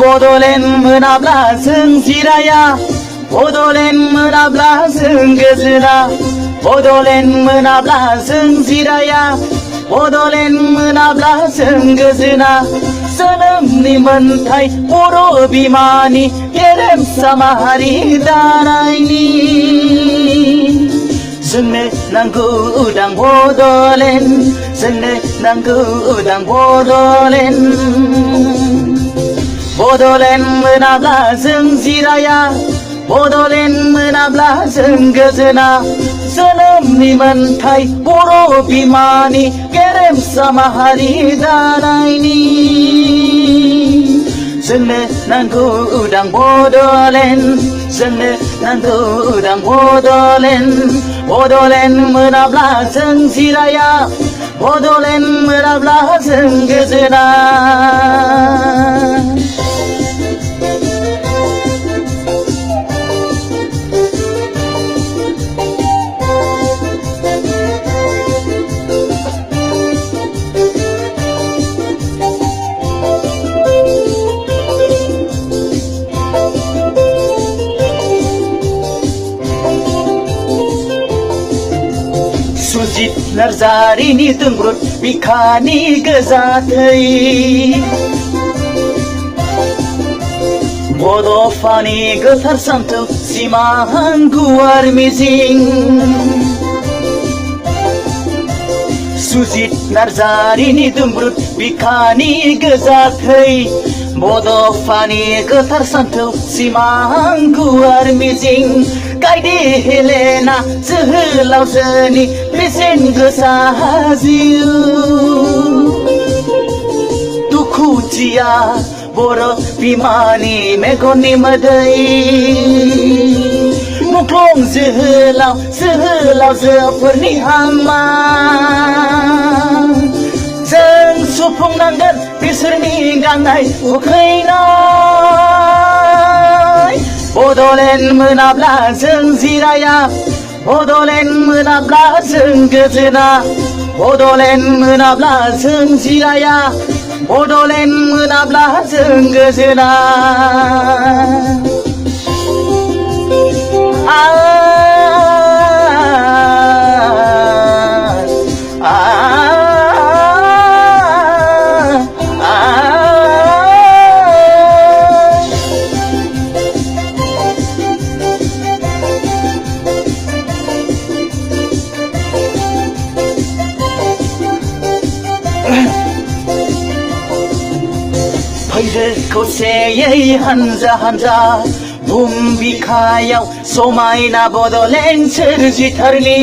बड'लेण्ड मोनाब्ला जों जिराया बड'लेण्ड मोनाब्ला जों गोजोना बड'लेण्ड मोनाब्ला जों जिराया बड'लेण्ड मोनाब्ला जों गोजोना जोनोमनि मोन्थाय बर' बिमानि गेरेमसा माहारि दानायनि जोंनो नांगौ उदां बड'लेण्ड जोंनो नांगौ उदां बड'लेण्ड बड'लेण्ड मोनाब्ला जों जिराया बड'लेण्ड मोनाब्ला जों गोजोना जोनोमनि मोन्थाय बर' बिमानि गेरेमसा माहारि दानायनि जोंनो नांगौ उदां बड'लेण्ड जोंनो नांगौ उदां बड'लेण्ड बड'लेण्ड मोनाब्ला जों जिराया बड'लेण्ड मोनाब्ला जों गोजोना सुजित नार्जारिनि दुंब्रुद बिखानि गोजा थै बड'फानि गोथार सान्थौ सिमां गुवार मिजिं सुजित नार्जारिनि दुंब्रुद बिखानि गोजा थै बड'फानि गोथार सान्थौ सिमां गुवार मिजिं गायदे हेलेना जोहोलावजोनि बेसेन गोसा जिउ दुखुथिया बर' बिमानि मेगननि मोदै मुख्लं जोहोलावजोफोरनि हांमा जों सुफुंनांगोन बिसोरनि गांनाय उखैनाय बड'लेण्ड मोनाब्ला जों जिराया बड'लेण्ड मोनाब्ला जों गोजोना बड'लेण्ड मोनाब्ला जों जिराया बड'लेण्ड मोनाब्ला जों गोजोना फैदो खौसेयै हानजा हानजा बुहुम बिखायाव समायना बड'लेण्ड सोरजिथारनि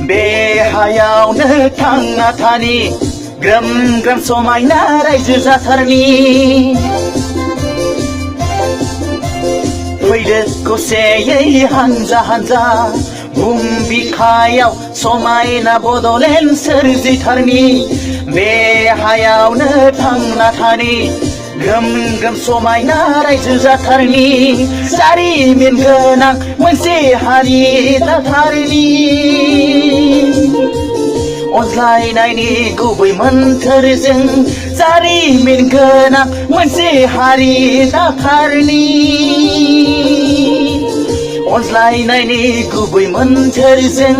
बे हायावनो थांना थानि ग्रोम ग्रोम समायना रायजो जाथारनि फैदो खौसेयै हानजा हानजा बुहुम बिखायाव समायना बड'लेण्ड सोरजिथारनि बे हायावनो थांना थानि ग्रोम ग्रोम समायना रायजो जाथारनि जारिमिन गोनां मोनसे हारि दाथारनि अनज्लायनायनि गुबै मोन्थोरजों जारिमिन गोनां मोनसे हारि दाथारनि अनज्लायनायनि गुबै मोन्थोरजों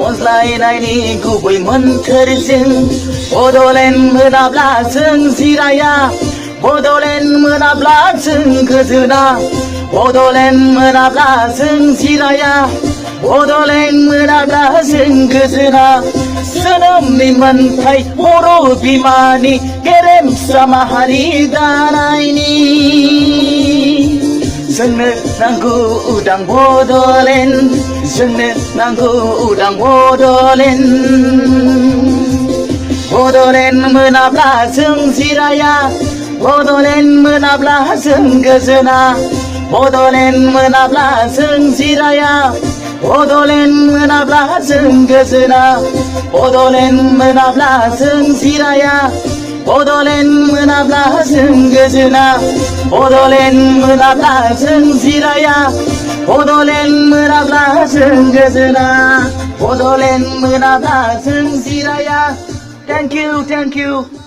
अनज्लायनायनि गुबै मोन्थोरजों बड'लेण्ड मोनाब्ला जों जिराया बड'लेण्ड मोनाब्ला जों गोजोना बड'लेण्ड मोनाब्ला जों जिराया बड'लेण्ड मोनाब्ला जों गोजोना जोनोमनि मोन्थाय बर' बिमानि गेरेमसा माहारि दानायनि जोंनो नांगौ उदां बड'लेण्ड जोंनो नांगौ उदां बड'लेण्ड बड'लेण्ड मोनाब्ला जों जिराया बड'लेण्ड मोनाब्ला जों गोजोना बड'लेण्ड मोनाब्ला जों जिराया बड'लेण्ड मोनाब्ला जों गोजोना बड'लेण्ड मोनाब्ला जों जिराया बड'लेण्ड मोनाब्ला जों गोजोना बड'लेण्ड मोनाब्ला जों जिराया बड'लेण्ड मोनाब्ला जों गोजोना बड'लेण्ड मोनाब्ला जों जिराया Thank you.